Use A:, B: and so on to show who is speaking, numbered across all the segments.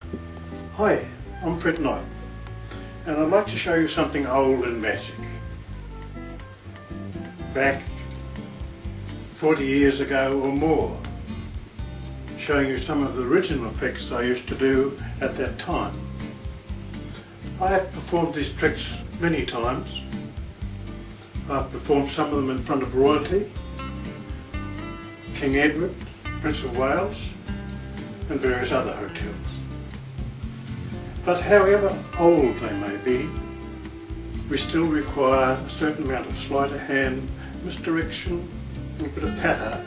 A: Hi, I'm Knipe, and I'd like to show you something old in magic. Back 40 years ago or more, showing you some of the original effects I used to do at that time. I have performed these tricks many times. I've performed some of them in front of royalty, King Edward, Prince of Wales, and various other hotels. But however old they may be, we still require a certain amount of sleight of hand, misdirection, and a bit of patter,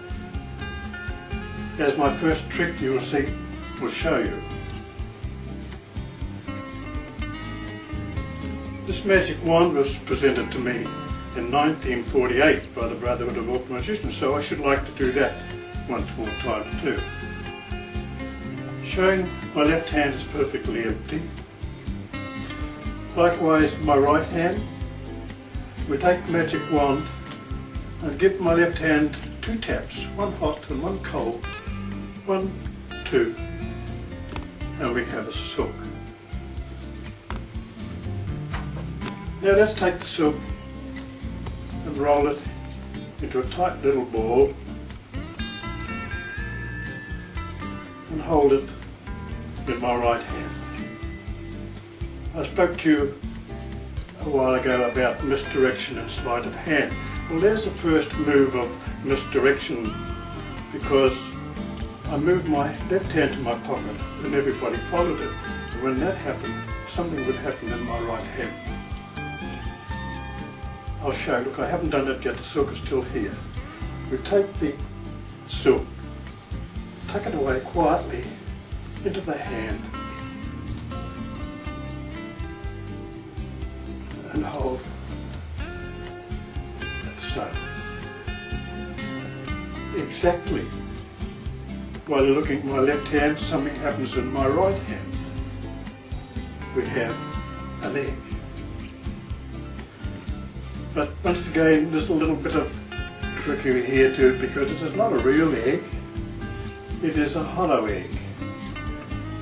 A: as my first trick you will see will show you. This magic wand was presented to me in 1948 by the Brotherhood of Orc Magicians, so I should like to do that once more time too. Showing my left hand is perfectly empty. Likewise my right hand, we take the magic wand and give my left hand 2 taps, one hot and one cold, 1, 2, and we have a silk. Now let's take the silk and roll it into a tight little ball and hold it in my right hand. I spoke to you a while ago about misdirection and sleight of hand. Well, there's the first move of misdirection, because I moved my left hand to my pocket and everybody followed it. And when that happened, something would happen in my right hand. I'll show you. Look, I haven't done it yet, the silk is still here. We take the silk, tuck it away quietly into the hand and hold like so. Exactly. While you're looking at my left hand, something happens in my right hand. We have an egg. But once again, there's a little bit of trickery here too, because it is not a real egg, it is a hollow egg.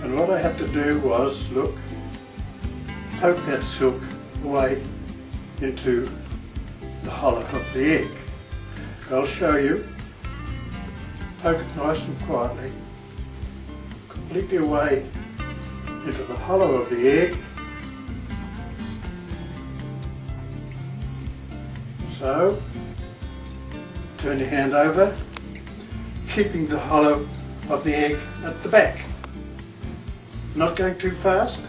A: And what I had to do was, look, poke that silk away into the hollow of the egg. I'll show you. Poke it nice and quietly, completely away into the hollow of the egg. So, turn your hand over, keeping the hollow of the egg at the back. Not going too fast.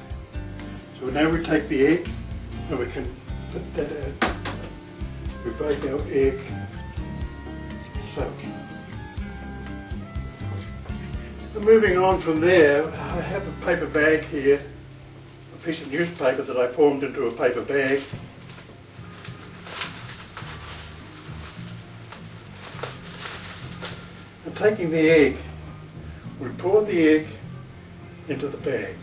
A: So now we take the egg and we can put that out. We break our egg. So, moving on from there, I have a paper bag here, a piece of newspaper that I formed into a paper bag. And taking the egg, we pour the egg into the bag.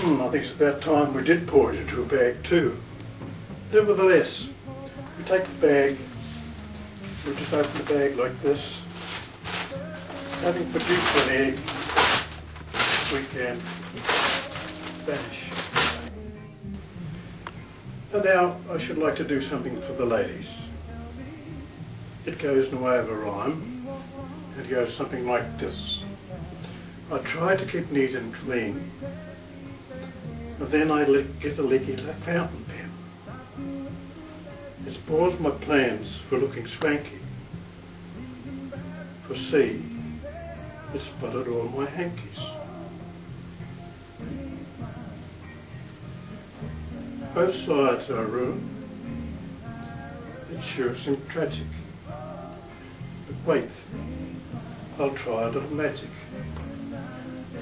A: I think it's about time we did pour it into a bag too. Nevertheless, we take the bag, we just open the bag like this. Having produced an egg, we can vanish. And now I should like to do something for the ladies. It goes in the way of a rhyme. It goes something like this. I try to keep neat and clean, but then I get a leaky fountain pen. It spoils my plans for looking swanky. For see, it spotted all my hankies. Both sides are ruined. It sure seems tragic. But wait, I'll try a little magic.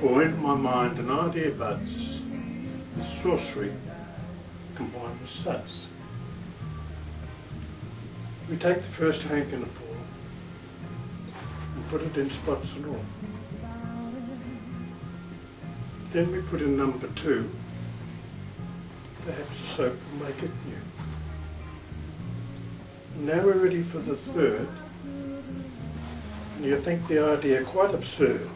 A: For in my mind an idea buds, with sorcery combined with suds. We take the first hank in the ball and put it in spots and all. Then we put in number 2. Perhaps the soap will make it new. And now we're ready for the third. and you think the idea quite absurd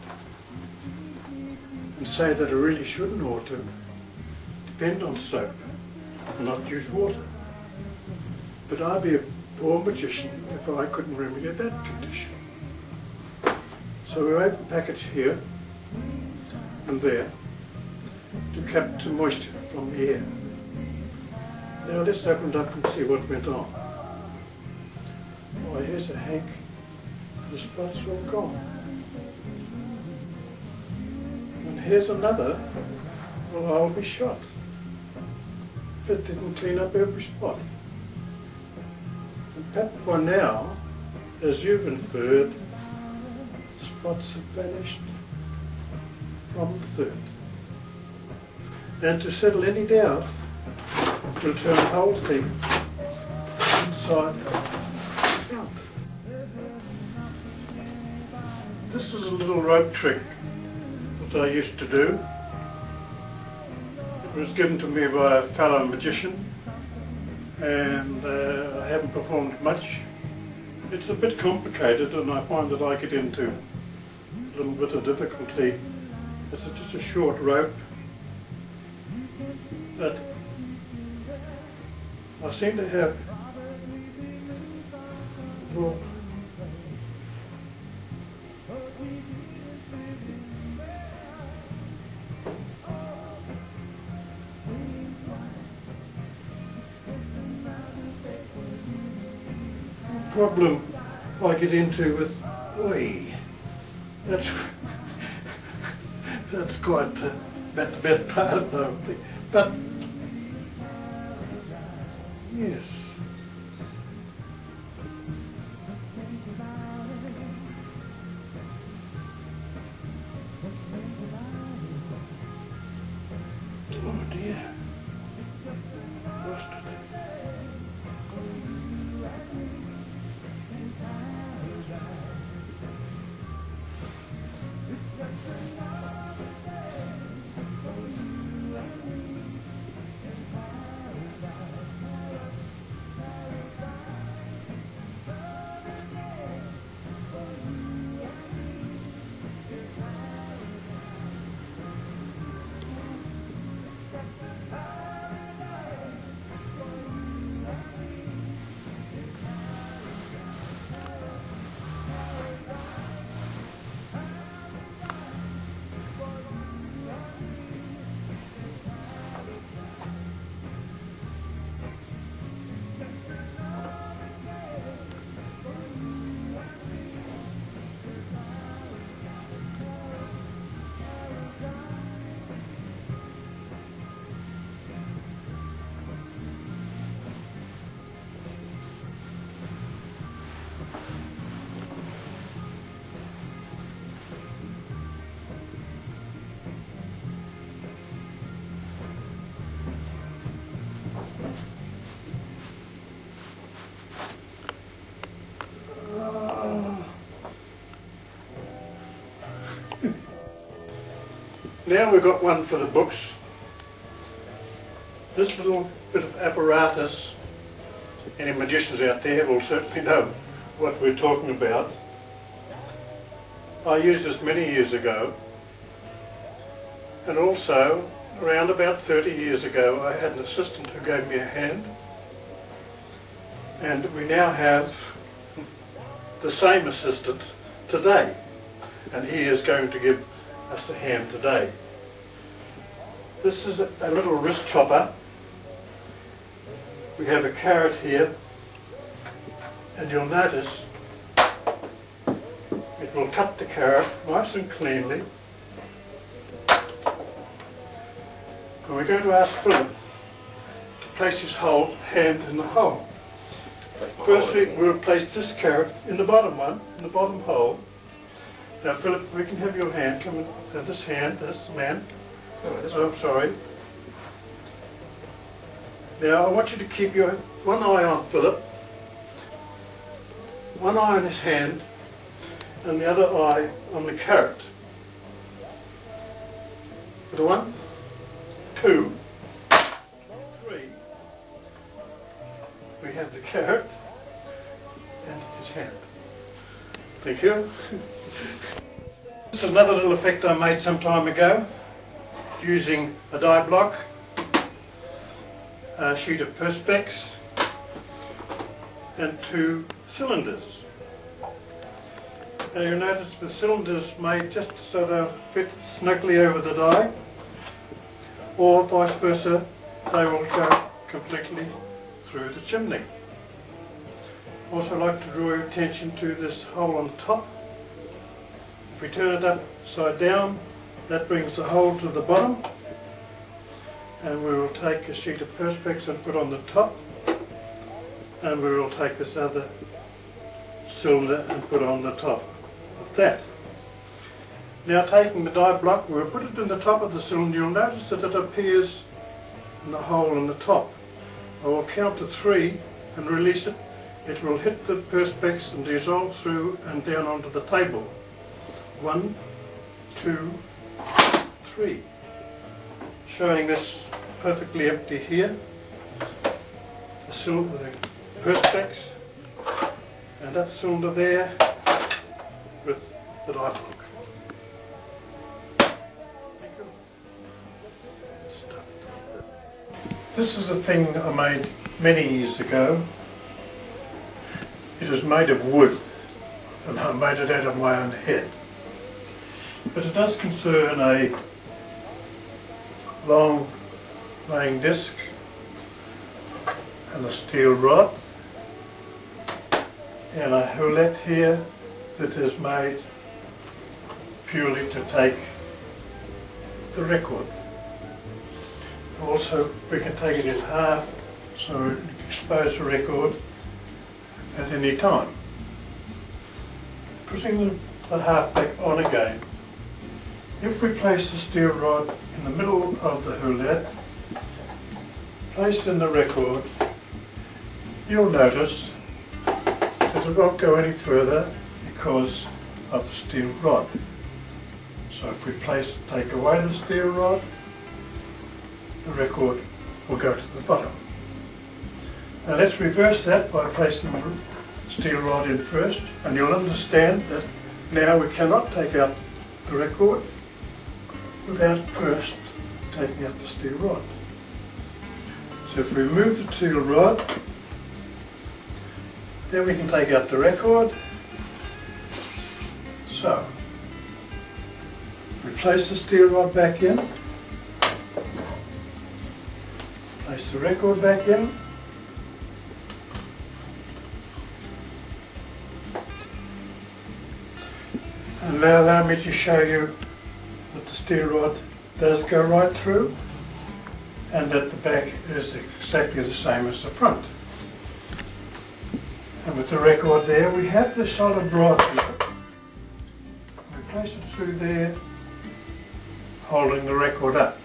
A: and say that it really shouldn't ought to depend on soap and not use water. But I'd be a poor magician if I couldn't remedy that condition. So we open the package here and there to capture moisture from the air. Now let's open it up and see what went on. Oh, here's a hank, the spots are all gone. And here's another, well, I'll be shot if it didn't clean up every spot. And perhaps by now, as you've inferred, the spots have vanished from the third. And to settle any doubt, we'll turn the whole thing inside out. This is a little rope trick that I used to do. It was given to me by a fellow magician, and I haven't performed much. It's a bit complicated, and I find that I get into a little bit of difficulty. It's just a short rope that I seem to have little problem I get into with, that's quite about the best part of the whole thing. But yes, oh dear, lost it. Now we've got one for the books. This little bit of apparatus, any magicians out there will certainly know what we're talking about. I used this many years ago, and also around about 30 years ago I had an assistant who gave me a hand, and we now have the same assistant today, and he is going to give us a hand today. This is a little wrist chopper. We have a carrot here, and you'll notice it will cut the carrot nice and cleanly. And we're going to ask Philip to place his hand in the hole. Firstly, we'll place this carrot in the bottom one, in the bottom hole. Now Philip, if we can have your hand, come and have this hand, this man. Oh, sorry. Now I want you to keep your one eye on Philip, one eye on his hand, and the other eye on the carrot. With 1, 2, 3, we have the carrot and his hand. Thank you. This is another little effect I made some time ago using a die block, a sheet of perspex and 2 cylinders. Now you'll notice the cylinders made just so they'll fit snugly over the die, or vice versa, they will go completely through the chimney. Also like to draw your attention to this hole on the top. If we turn it upside down, that brings the hole to the bottom, and we will take a sheet of perspex and put on the top, and we will take this other cylinder and put on the top of that. Now taking the die block, we'll put it in the top of the cylinder. You'll notice that it appears in the hole in the top. I will count to 3 and release it. It will hit the perspex and dissolve through and down onto the table. 1, 2, 3. Showing this perfectly empty here. The cylinder, the perspex, and that cylinder there with the die block. This is a thing I made many years ago. It is made of wood, and I made it out of my own head. But it does concern a long laying disc and a steel rod and a houlette here that is made purely to take the record. Also, we can take it in half so we can expose the record at any time. Putting the half back on again, if we place the steel rod in the middle of the houlette, place in the record, you'll notice that it won't go any further because of the steel rod. So if we take away the steel rod, the record will go to the bottom. Now let's reverse that by placing the steel rod in first, and you'll understand that now we cannot take out the record without first taking out the steel rod. So if we remove the steel rod, then we can take out the record. So, we place the steel rod back in, place the record back in, and now allow me to show you that the steel rod does go right through and that the back is exactly the same as the front. And with the record there, we have the solid rod here. We place it through there, holding the record up.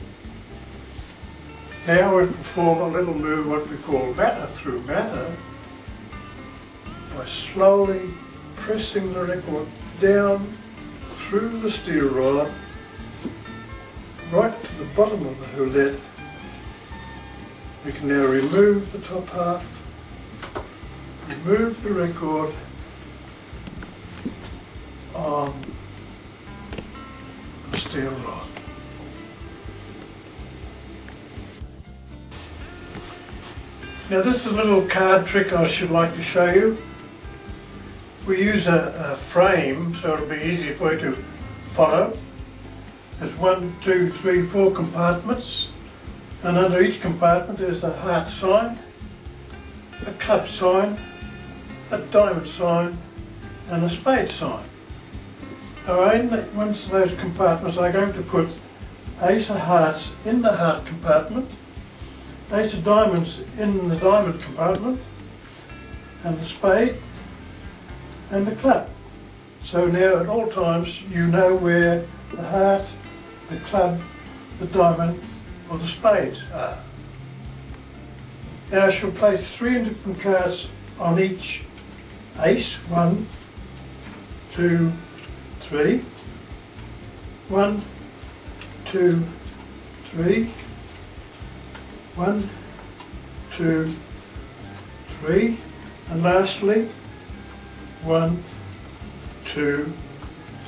A: Now we perform a little move, what we call matter through matter, by slowly pressing the record down through the steel rod, right to the bottom of the houlette. We can now remove the top half, remove the record on the steel rod. Now this is a little card trick I should like to show you. We use a frame so it'll be easy for you to follow. There's 1, 2, 3, 4 compartments, and under each compartment is a heart sign, a club sign, a diamond sign and a spade sign. Now in one of those compartments I'm going to put ace of hearts in the heart compartment, ace of diamonds in the diamond compartment, and the spade and the club. So now at all times you know where the heart, the club, the diamond or the spade are. Now I shall place 3 different cards on each ace. 1, 2, 3. 1, 2, 3. 1, 2, 3. And lastly, 1, 2,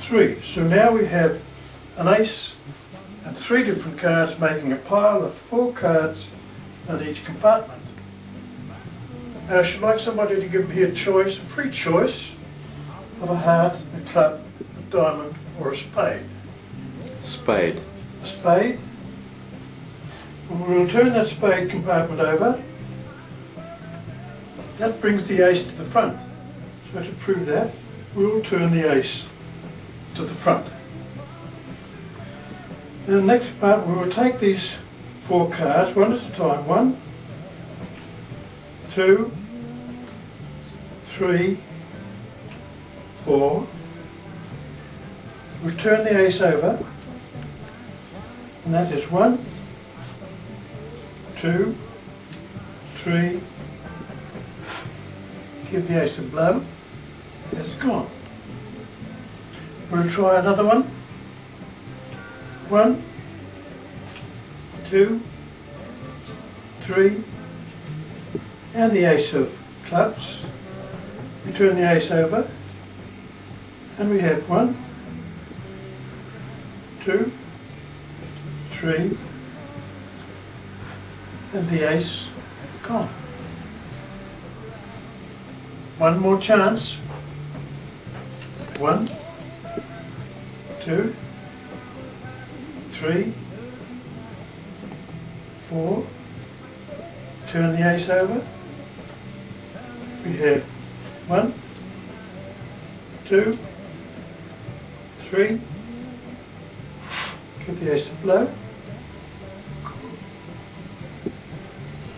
A: 3. So now we have an ace and 3 different cards, making a pile of 4 cards in each compartment. Now I should like somebody to give me a choice, a free choice, of a heart, a club, a diamond or a spade.
B: Spade.
A: A spade. And we'll turn that spade compartment over. That brings the ace to the front. So to prove that, we'll turn the ace to the front. In the next part we will take these 4 cards one at a time. 1, 2, 3, 4. We'll turn the ace over, and that is 1, 2, 3. Give the ace a blow. It's gone. We'll try another one. 1, 2, 3, and the ace of clubs. We turn the ace over, and we have 1, 2, 3, and the ace gone. One more chance. 1, 2, 3, 4. Turn the ace over. We have 1, 2, 3. Give the ace a blow.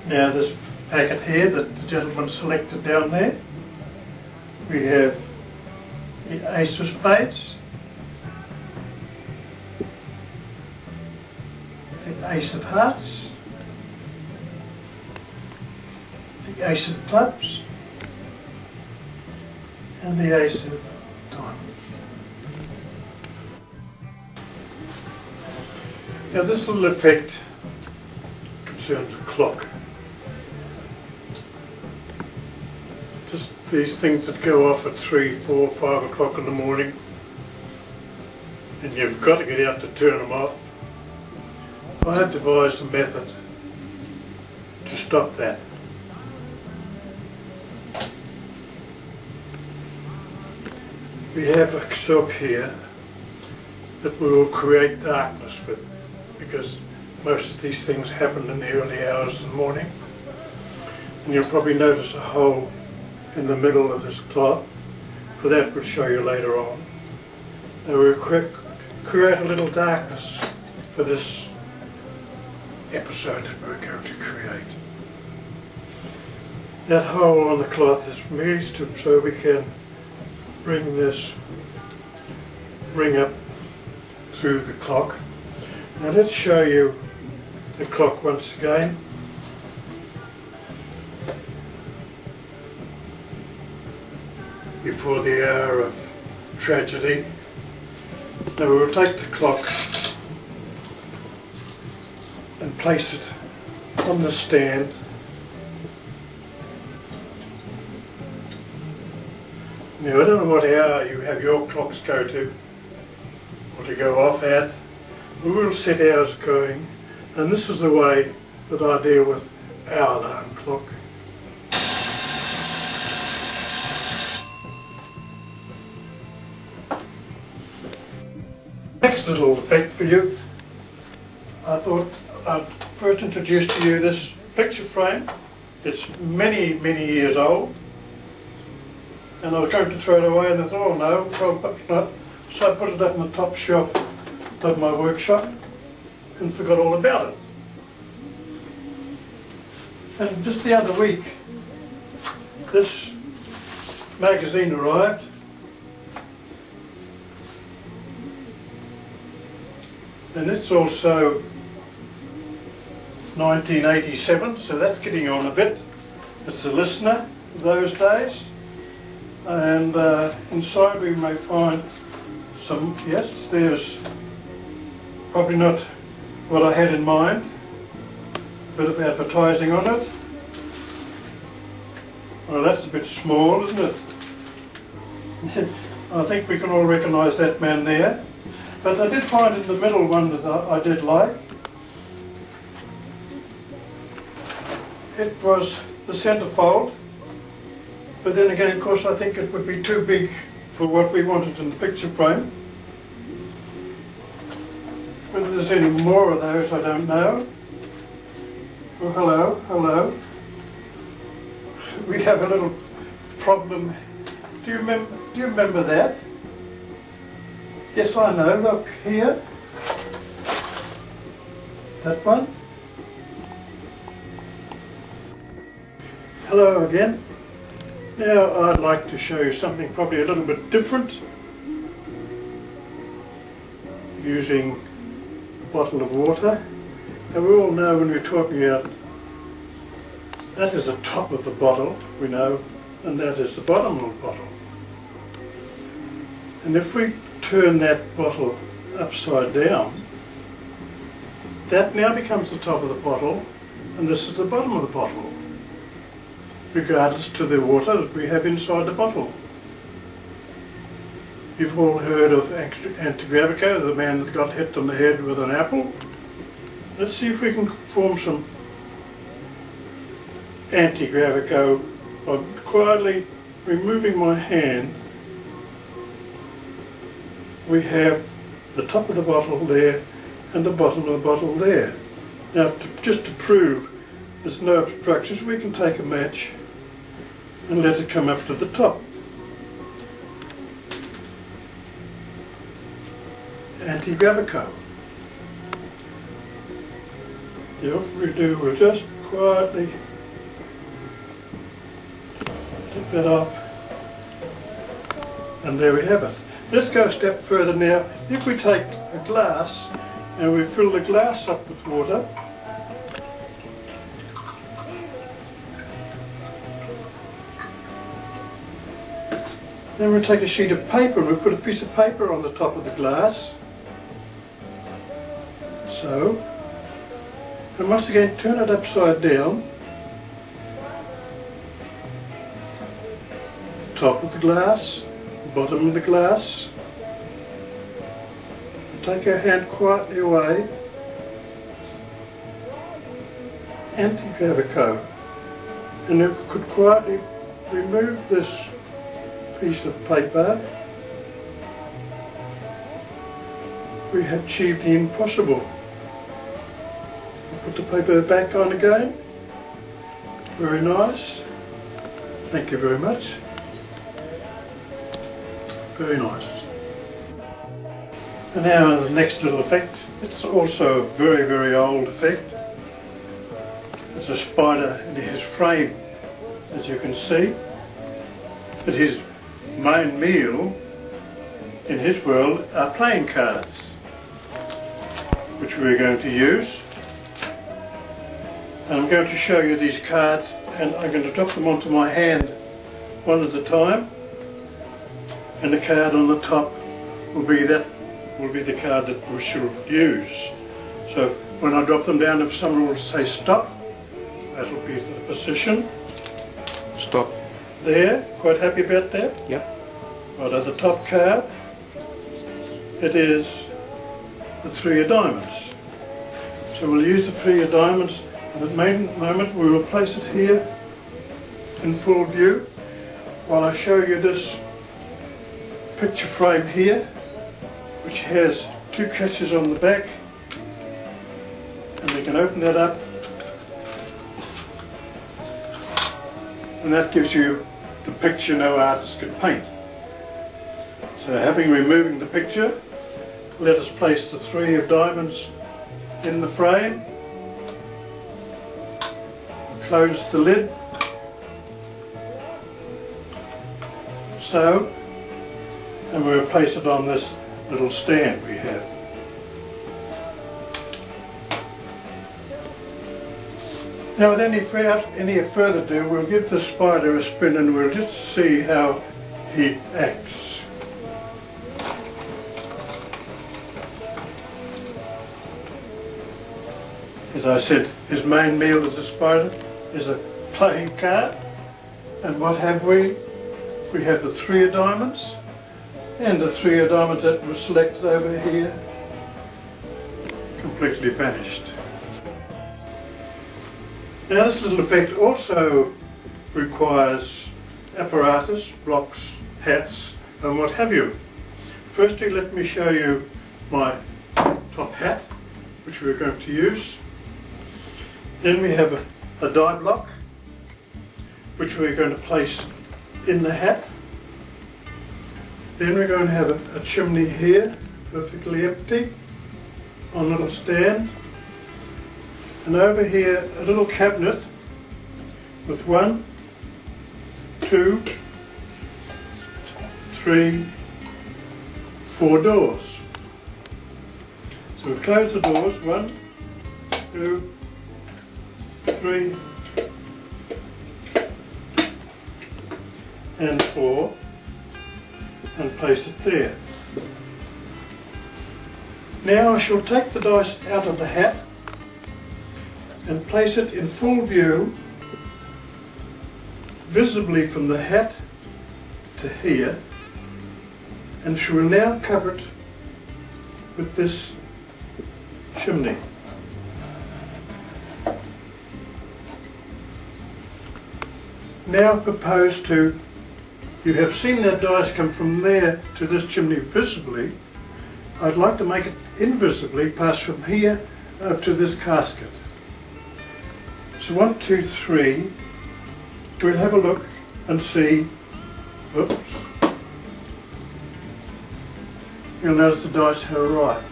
A: Now this packet here that the gentleman selected down there, we have the ace of spades, the ace of hearts, the ace of clubs, and the ace of diamonds. Now this little effect concerns a clock. Just these things that go off at 3, 4, 5 o'clock in the morning, and you've got to get out to turn them off. I have devised a method to stop that. We have a soap here that we will create darkness with, because most of these things happen in the early hours of the morning. And you'll probably notice a hole in the middle of this cloth. For that we'll show you later on. Now we'll create a little darkness for this episode that we're going to create. That hole on the cloth is merely so we can bring this ring up through the clock. Now let's show you the clock once again. Before the hour of tragedy. Now we will take the clock and place it on the stand. Now I don't know what hour you have your clocks go to, or to go off at. We will set ours going, and this is the way that I deal with our alarm clock. Next little effect for you, I thought I'd first introduce to you this picture frame. It's many, many years old, and I was going to throw it away, and I thought, oh no, well, perhaps not. So I put it up on the top shelf of my workshop and forgot all about it. And just the other week, this magazine arrived. And it's also 1987, so that's getting on a bit. It's a listener of those days. And inside we may find some, yes, there's probably not what I had in mind, a bit of advertising on it. Well, that's a bit small, isn't it? I think we can all recognise that man there. But I did find in the middle one that I did like. It was the centrefold, but then again, of course, I think it would be too big for what we wanted in the picture frame. Whether there's any more of those, I don't know. Oh, hello, hello. We have a little problem. Do you remember that? Yes, I know. Look here. That one. Hello again. Now I'd like to show you something probably a little bit different, using a bottle of water. And we all know when we're talking about that is the top of the bottle, we know, and that is the bottom of the bottle. And if we turn that bottle upside down, that now becomes the top of the bottle, and this is the bottom of the bottle, regardless to the water that we have inside the bottle. You've all heard of anti-gravity, the man that got hit on the head with an apple. Let's see if we can form some anti-gravity by quietly removing my hand. We have the top of the bottle there and the bottom of the bottle there. Now, just to prove there's no obstructions, we can take a match and let it come up to the top. Anti-gravity. What we do, we'll just quietly take that off, and there we have it. Let's go a step further now. If we take a glass and we fill the glass up with water, then we'll take a sheet of paper and we'll put a piece of paper on the top of the glass. So, and once again turn it upside down. Top of the glass, bottom of the glass. Take our hand quietly away. Anti-gravity. And if we could quietly remove this piece of paper, we have achieved the impossible. Put the paper back on again. Very nice. Thank you very much. Very nice. And now the next little effect. It's also a very, very old effect. It's a spider in his frame, as you can see. But his main meal in his world are playing cards, which we're going to use. And I'm going to show you these cards, and I'm going to drop them onto my hand one at a time, and the card on the top will be the card that we should use. So when I drop them down, if someone will say stop, that'll be the position.
B: Stop.
A: There, quite happy about that?
B: Yep.
A: Right at the top card, it is the 3 of diamonds. So we'll use the 3 of diamonds. At the main moment we will place it here in full view while I show you this picture frame here, which has 2 catches on the back, and we can open that up, and that gives you the picture no artist could paint. So having removed the picture, let us place the 3 of diamonds in the frame. Close the lid, so, and we'll place it on this little stand we have. Now without any further ado, we'll give the spider a spin and we'll just see how he acts. As I said, his main meal as a spider is a playing card. And what have we? We have the 3 of diamonds, And the 3 of diamonds that was selected over here, completely vanished. Now this little effect also requires apparatus, blocks, hats and what have you. Firstly, let me show you my top hat, which we're going to use. Then we have a die block, which we're going to place in the hat. Then we're going to have a chimney here, perfectly empty, on a little stand. And over here, a little cabinet with 1, 2, 3, 4 doors. So we close the doors, 1, 2, 3, and 4, and place it there. Now I shall take the dice out of the hat and place it in full view, visibly from the hat to here, and she will now cover it with this chimney. Now propose to, you have seen that dice come from there to this chimney visibly. I'd like to make it invisibly pass from here up to this casket. So 1, 2, 3, we'll have a look and see, oops, you'll notice the dice have arrived.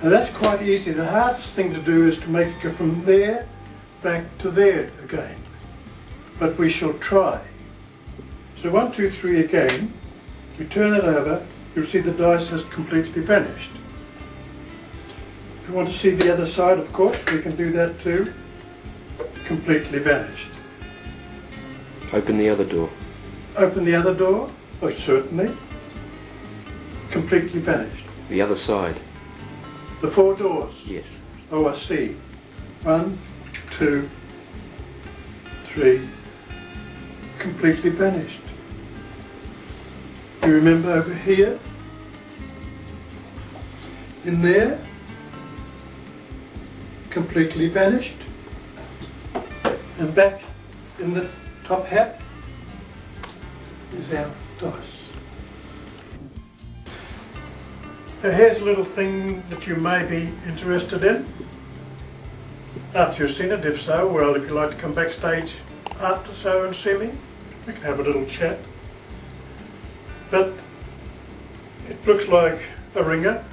A: Now that's quite easy. The hardest thing to do is to make it go from there back to there again. But we shall try. So 1, 2, 3 again, we turn it over, you'll see the dice has completely vanished. If you want to see the other side, of course, we can do that too. Completely vanished.
B: Open the other door.
A: Open the other door? Oh, certainly. Completely vanished.
B: The other side.
A: The 4 doors?
B: Yes.
A: Oh, I see. 1, 2, 3. Completely vanished. You remember over here? In there? Completely vanished. And back in the top hat is our dice. Now here's a little thing that you may be interested in. After you've seen it, if so, well, if you'd like to come backstage after so and see me, we can have a little chat. But it looks like a ringer.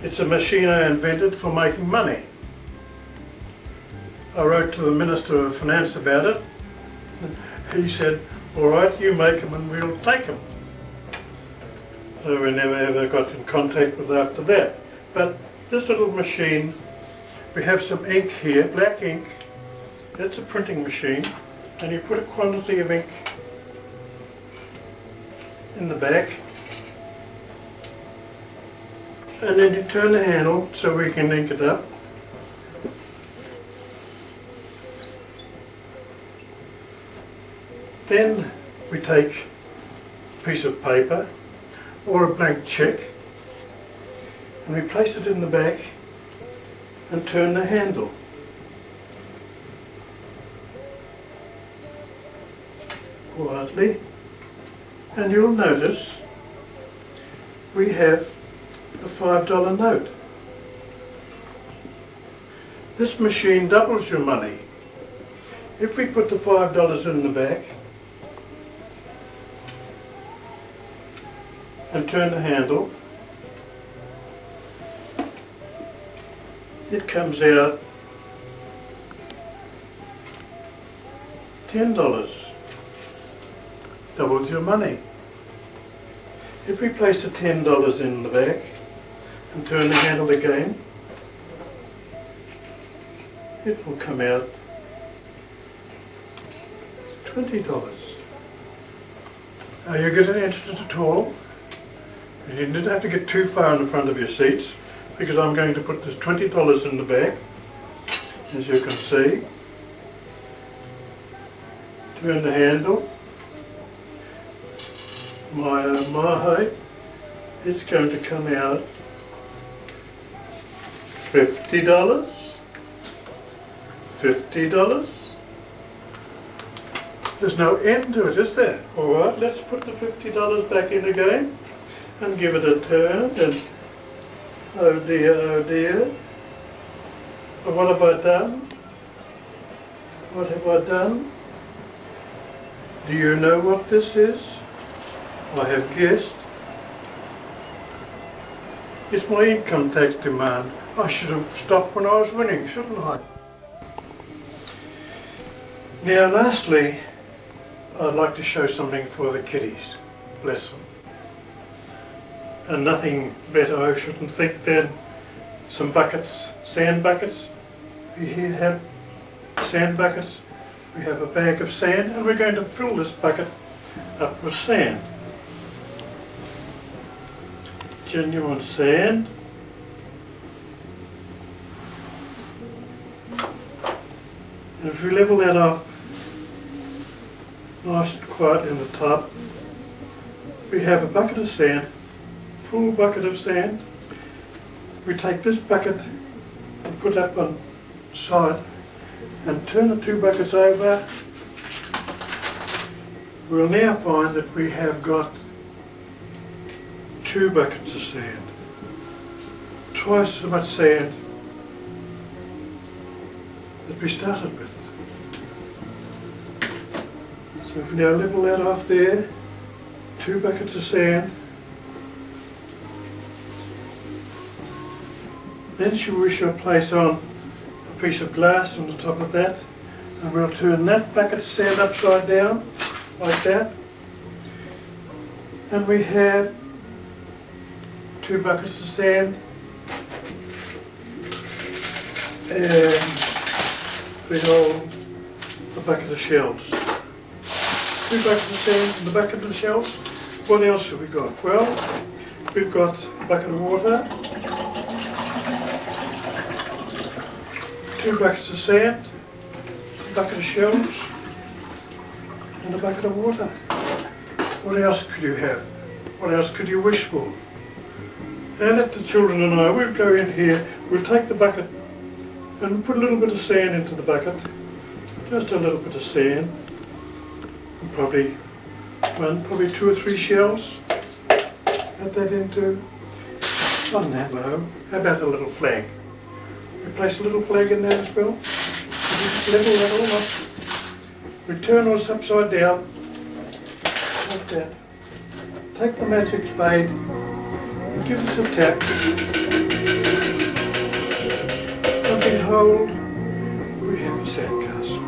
A: It's a machine I invented for making money. I wrote to the Minister of Finance about it. He said, all right, you make them and we'll take them. So we never ever got in contact with it after that. But this little machine, we have some ink here, black ink. That's a printing machine. And you put a quantity of ink in the back. And then you turn the handle so we can ink it up. Then we take a piece of paper or a blank cheque and we place it in the back and turn the handle. Quietly, and you'll notice we have a $5 note. This machine doubles your money. If we put the $5 in the back and turn the handle, it comes out $10. Doubles your money. If we place the $10 in the back and turn the handle again, it will come out $20. Are you getting interested at all? You didn't have to get too far in the front of your seats because I'm going to put this $20 in the back, as you can see. Turn the handle. my mahi, it's going to come out $50, $50. There's no end to it, is there? Alright, let's put the $50 back in again and give it a turn, and oh dear, oh dear. But what have I done? What have I done? Do you know what this is? I have guessed. It's my income tax demand. I should have stopped when I was winning, shouldn't I? Now lastly, I'd like to show something for the kiddies. Bless them. And nothing better, I shouldn't think, than some buckets, sand buckets. We here have sand buckets. We have a bag of sand, and we're going to fill this bucket up with sand. Genuine sand. And if we level that off nice and quiet in the tub, we have a bucket of sand, full bucket of sand. We take this bucket and put it up on the side and turn the two buckets over. We'll now find that we have got 2 buckets of sand, twice as much sand that we started with. So if we now level that off there, 2 buckets of sand, then we shall place on a piece of glass on the top of that, and we'll turn that bucket of sand upside down like that, and we have 2 buckets of sand, and we hold a bucket of shells. 2 buckets of sand and the bucket of shells. What else have we got? Well, we've got a bucket of water, 2 buckets of sand, a bucket of shells, and a bucket of water. What else could you have? What else could you wish for? Now let the children and I, we'll go in here, we'll take the bucket and put a little bit of sand into the bucket, just a little bit of sand, and probably 2 or 3 shells. Add that into, not that low, how about a little flag? We place a little flag in there as well. We just level that all up. We turn us upside down, like that. Take the magic spade and give us a tap. And behold, we have a sandcastle.